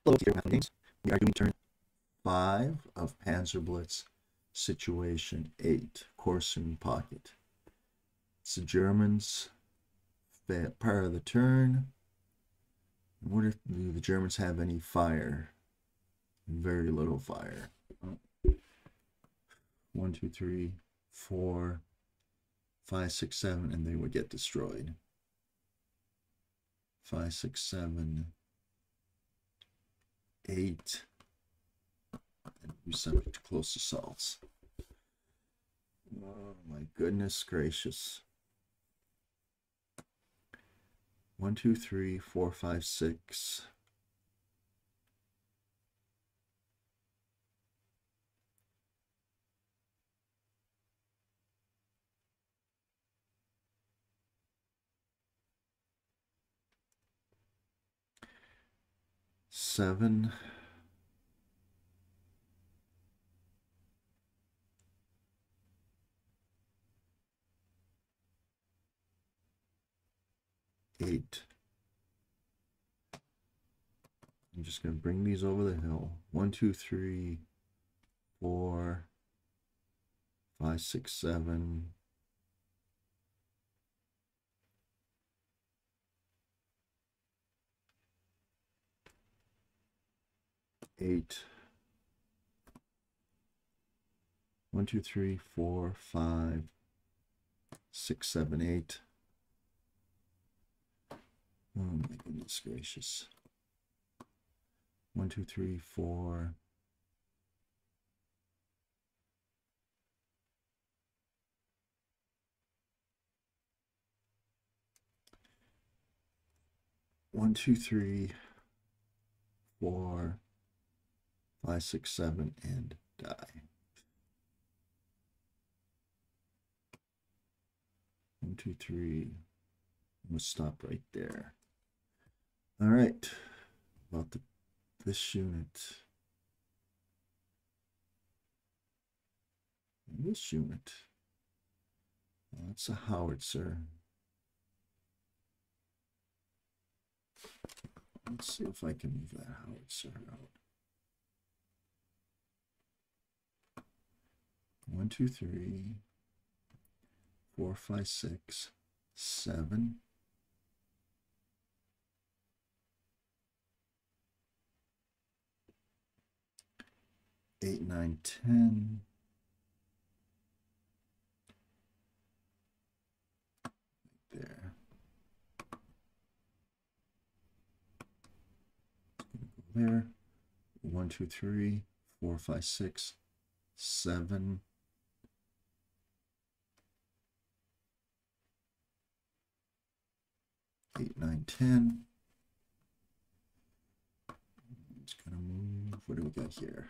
Hello, dear Math Games. We are doing turn 5 of PanzerBlitz Situation 8, Korsun Pocket. It's the Germans' part of the turn. What if do the Germans have any fire? Very little fire. 1, 2, 3, 4, 5, 6, 7, and they would get destroyed. 5, 6, 7, 8, and be subject to close assaults. Oh my goodness gracious. 1, 2, 3, 4, 5, 6. Seven, eight. I'm just going to bring these over the hill. 1, 2, 3, 4, 5, 6, 7. 8. 1, 2, 3, 4, 5, 6, 7, 8. Oh my goodness gracious. 1, 2, 3, 4. 1, 2, 3, 4, 5, 6, 7, and die. 1, 2, 3. I'm gonna stop right there. All right, about this unit. This unit. That's a howitzer. Let's see if I can move that howitzer out. 1, 2, 3, 4, 5, 6, 7. 8, 9, 10. There. There. 1, 2, 3, 4, 5, 6, 7. 8, 9, 10. It's gonna move. What do we got here?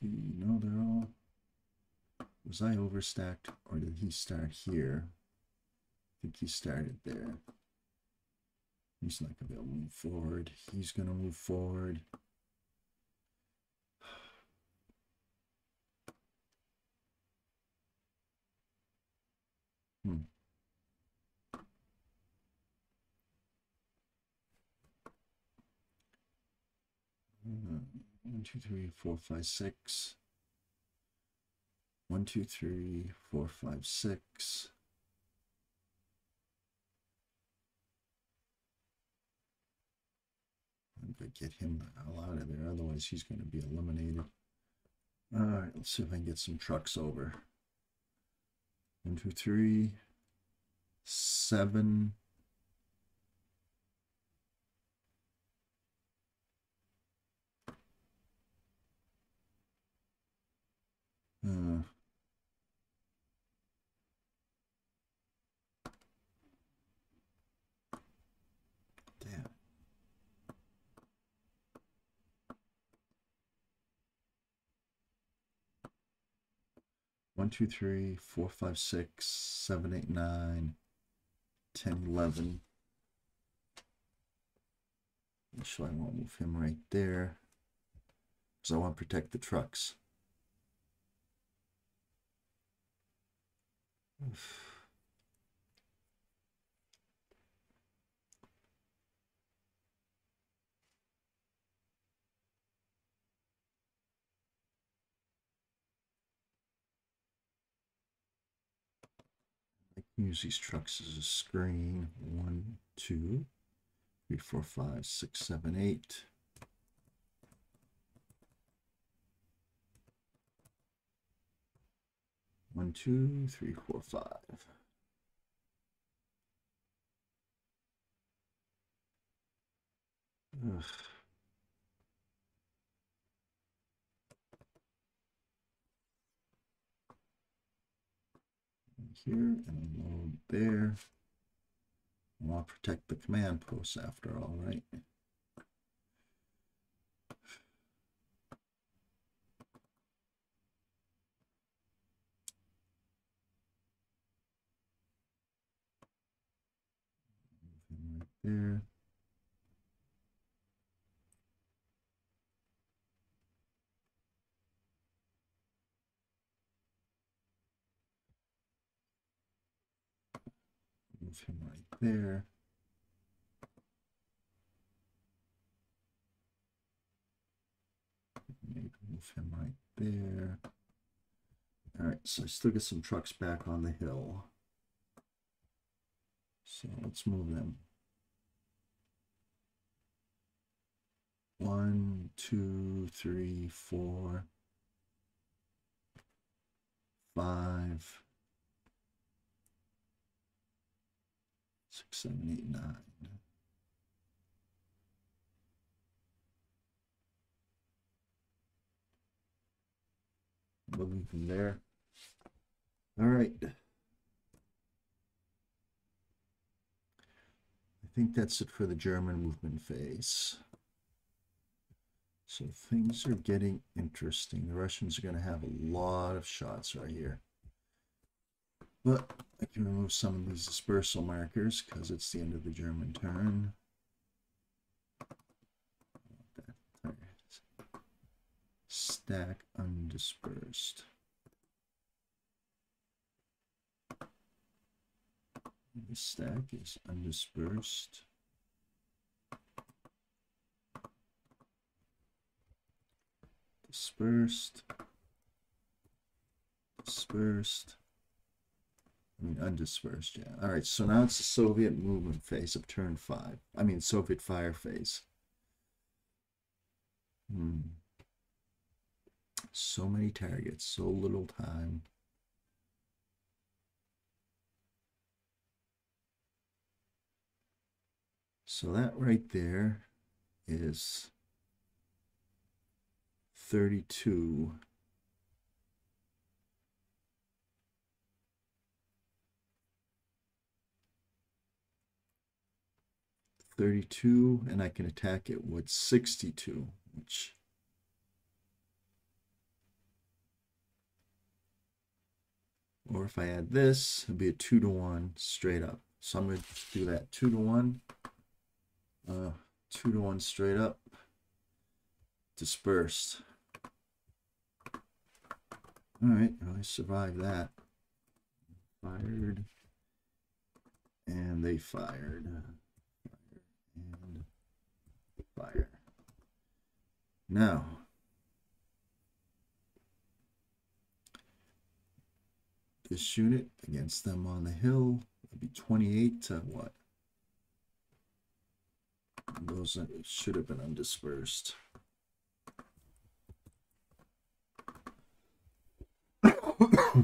No, they're all. Was I overstacked, or did he start here? I think he started there. He's not gonna be able to move forward. He's gonna move forward. Hmm. 1, 2, 3, 4, 5, 6. 1, 2, 3, 4, 5, 6. I'm gonna get him the hell out of there, otherwise he's gonna be eliminated. All right, let's see if I can get some trucks over. 1, 2, 3, 7. Damn. 1, 2, 3, 4, 5, 6, 7, 8, 9, 10, 11. So I won't move him right there because I want to protect the trucks. Use these trucks as a screen. 1, 2, 3, 4, 5, 6, 7, 8. One, 2, 3, 4, 5. Ugh. Here and load there. I want to protect the command posts after all, right? Right there. Move him right there. Maybe move him right there. All right, so I still get some trucks back on the hill. So let's move them. 1, 2, 3, 4, 5, 6, 7, 8, 9. Moving from there. All right. I think that's it for the German movement phase. So things are getting interesting. The Russians are going to have a lot of shots right here. But I can remove some of these dispersal markers because it's the end of the German turn. Stack undispersed. The stack is undispersed. Dispersed. Dispersed. I mean, undispersed, yeah. All right, so now it's the Soviet movement phase of turn 5. I mean, Soviet fire phase. So many targets, so little time. So that right there is 32. And I can attack it with 62, which or if I add this, it'd be a 2-to-1 straight up. So I'm going to do that 2-to-1, 2-to-1 straight up, dispersed. All right, well, I survived that. Fired, and they fired. And fire. Now, this unit against them on the hill would be 28 to what? Those should have been undispersed.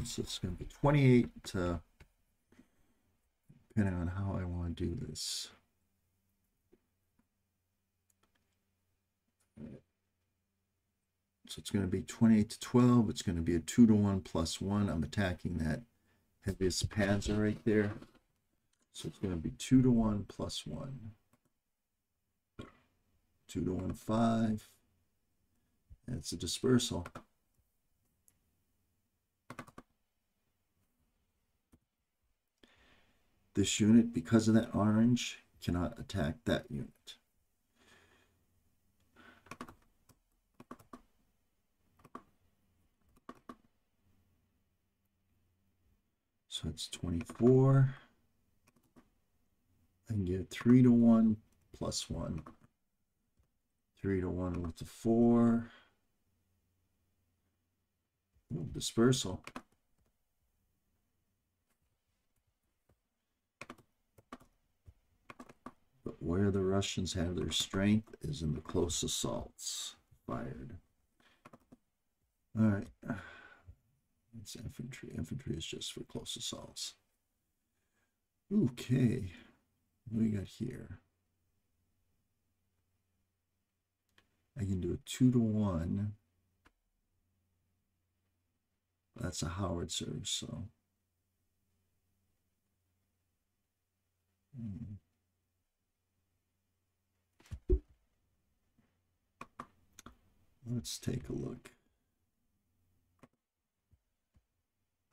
So it's going to be 28 to, depending on how I want to do this. So it's going to be 28 to 12. It's going to be a 2-to-1 plus 1. I'm attacking that heaviest panzer right there. So it's going to be 2-to-1 plus 1. 2-to-1, 5. And it's a dispersal. This unit, because of that orange, cannot attack that unit. So it's 24. I can get 3-to-1 plus 1. 3-to-1 with the 4. Ooh, dispersal. where the Russians have their strength is in the close assaults fired. All right. It's infantry. Infantry is just for close assaults. Okay. What do we got here? I can do a 2-to-1. That's a howitzer, so. Let's take a look.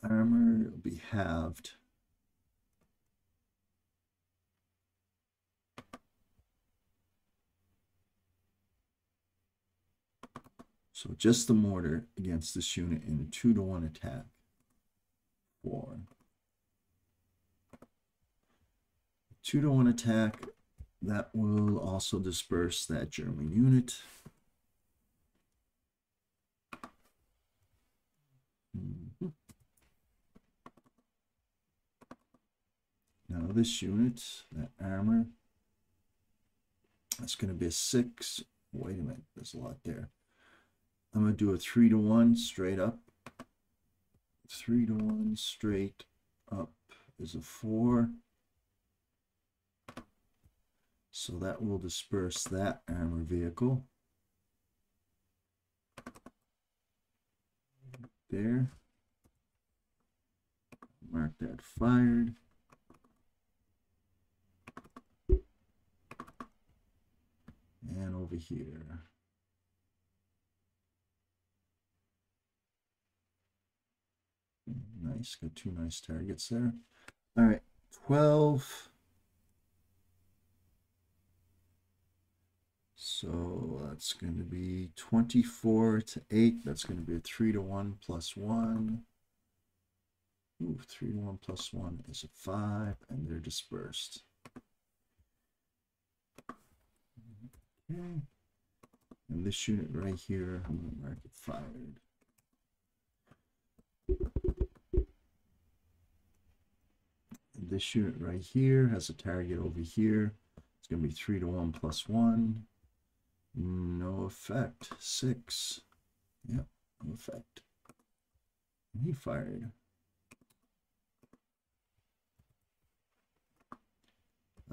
Armor will be halved. So just the mortar against this unit in a 2-to-1 attack. 4. 2-to-1 attack, that will also disperse that German unit. Now this unit, that armor, that's going to be a 6. Wait a minute, there's a lot there. I'm going to do a 3-to-1 straight up. 3-to-1 straight up is a 4. So that will disperse that armor vehicle. There. Mark that fired. And over here. Nice, got 2 nice targets there. All right, 12. So that's going to be 24-8. That's going to be a 3-to-1 plus 1. Ooh, 3-to-1 plus 1 is a 5, and they're dispersed. Okay. And this unit right here, I'm going to mark it fired. And this unit right here has a target over here. It's going to be 3-to-1 plus 1. No effect. 6. Yep, no effect. And he fired.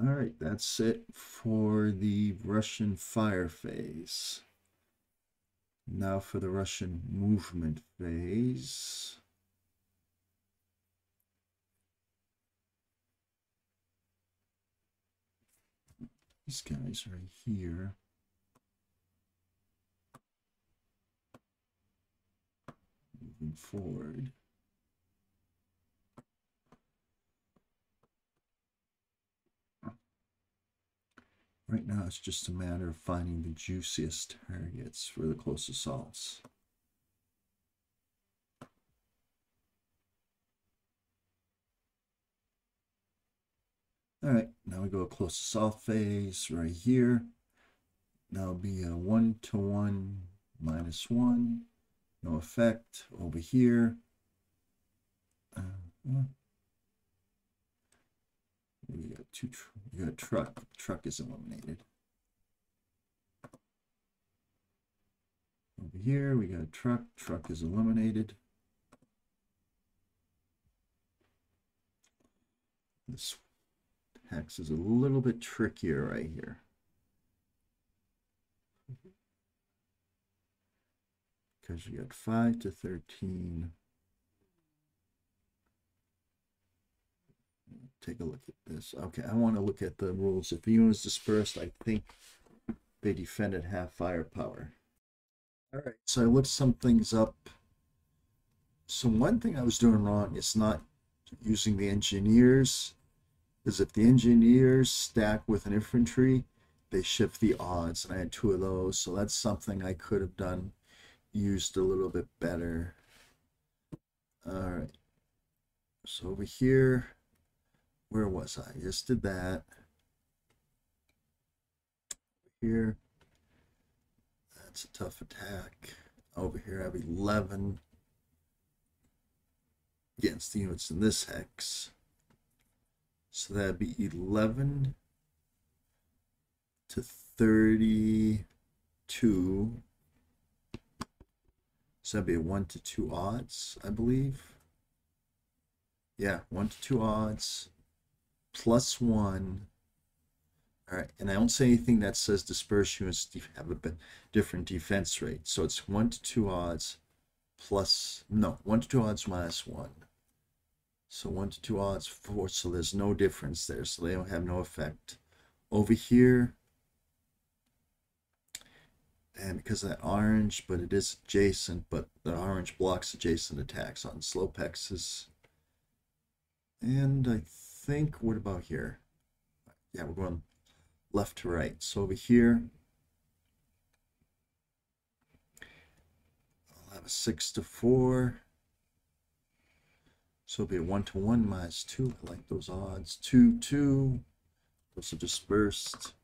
All right, that's it for the Russian fire phase. Now for the Russian movement phase. These guys right here. Moving forward. Right now, it's just a matter of finding the juiciest targets for the close assaults. All right, now we go close assault phase right here. That'll be a 1-to-1 minus 1. No effect over here. We got we got truck. Truck is eliminated. Over here, we got truck. Truck is eliminated. This hex is a little bit trickier right here. Because you got 5-13. Take a look at this. Okay, I want to look at the rules. If the unit is dispersed, I think they defend at half firepower. All right, so I looked some things up. So one thing I was doing wrong is not using the engineers, because if the engineers stack with an infantry, they shift the odds, and I had 2 of those. So that's something I could have done, used a little bit better. All right, so over here, where was I? Just did that. Here, that's a tough attack. Over here, I have 11 against the units in this hex. So that'd be 11 to 32. So that'd be a 1 to 2 odds, I believe. Yeah, 1 to 2 odds plus 1. All right, and I don't say anything that says dispersed units have a different defense rate. So it's 1 to 2 odds plus, no, 1 to 2 odds minus 1. So 1 to 2 odds 4, so there's no difference there, so they don't have no effect. Over here, and because of that orange, but it is adjacent, but the orange blocks adjacent attacks on slope hexes. And I think, what about here? Yeah, we're going left to right. So over here, I'll have a 6 to 4. So it'll be a 1 to 1 minus 2. I like those odds. 2, 2. Those are dispersed.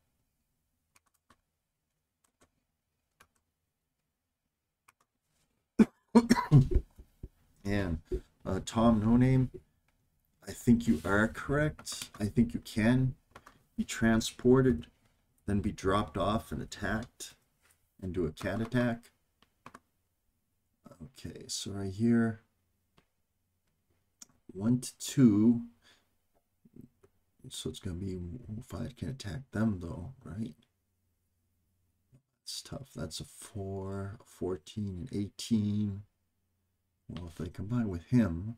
And Tom No Name, I think you are correct. I think you can be transported, then be dropped off and attacked, and do a cat attack. Okay, so right here, 1 to 2. So it's going to be, if I can attack them though, right? It's tough. That's a 4, 14, and 18. Well, if they combine with him,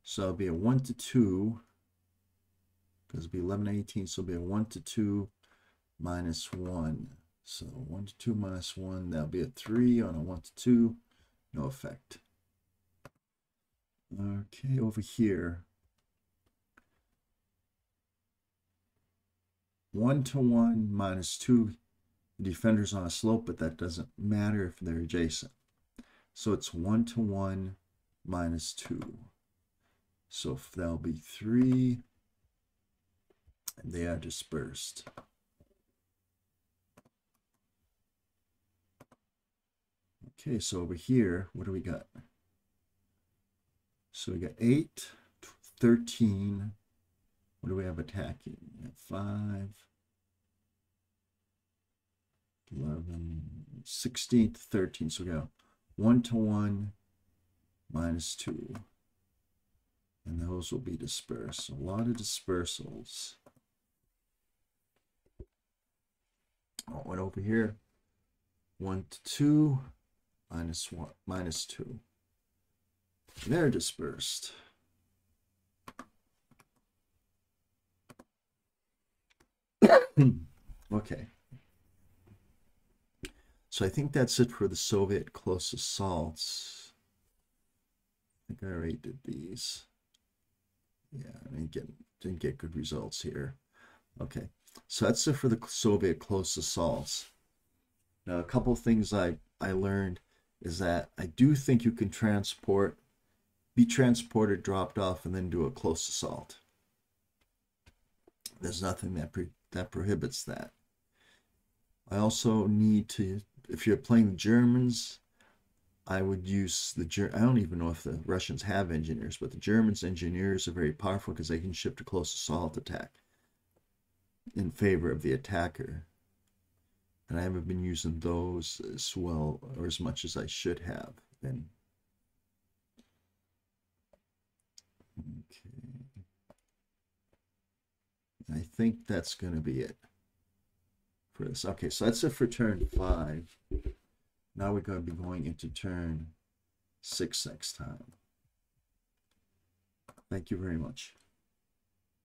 so it'll be a 1 to 2, because it'll be 11, 18, so it'll be a 1 to 2 minus 1. So 1 to 2 minus 1, that'll be a 3 on a 1 to 2, no effect. Okay, over here, 1 to 1 minus 2, the defender's on a slope, but that doesn't matter if they're adjacent. So it's 1 to 1 minus 2. So if that'll be 3, and they are dispersed. Okay, so over here, what do we got? So we got 8, 13. What do we have attacking? We have 5, 11, 16, 13. So we got 1 to 1 minus 2. And those will be dispersed. A lot of dispersals. Oh, and over here, 1 to 2 minus 1 minus 2. They're dispersed. Okay. So I think that's it for the Soviet close assaults. I think I already did these. Yeah, I didn't get good results here. Okay, so that's it for the Soviet close assaults. Now, a couple of things I learned is that I do think you can be transported, dropped off, and then do a close assault. There's nothing that prohibits that. I also need to, if you're playing the Germans, I would use I don't even know if the Russians have engineers, but the Germans' engineers are very powerful because they can shift a close assault attack in favor of the attacker. And I haven't been using those as well or as much as I should have been. Okay. I think that's going to be it for this. Okay, so that's it for turn 5. Now we're going to be going into turn 6 next time. Thank you very much.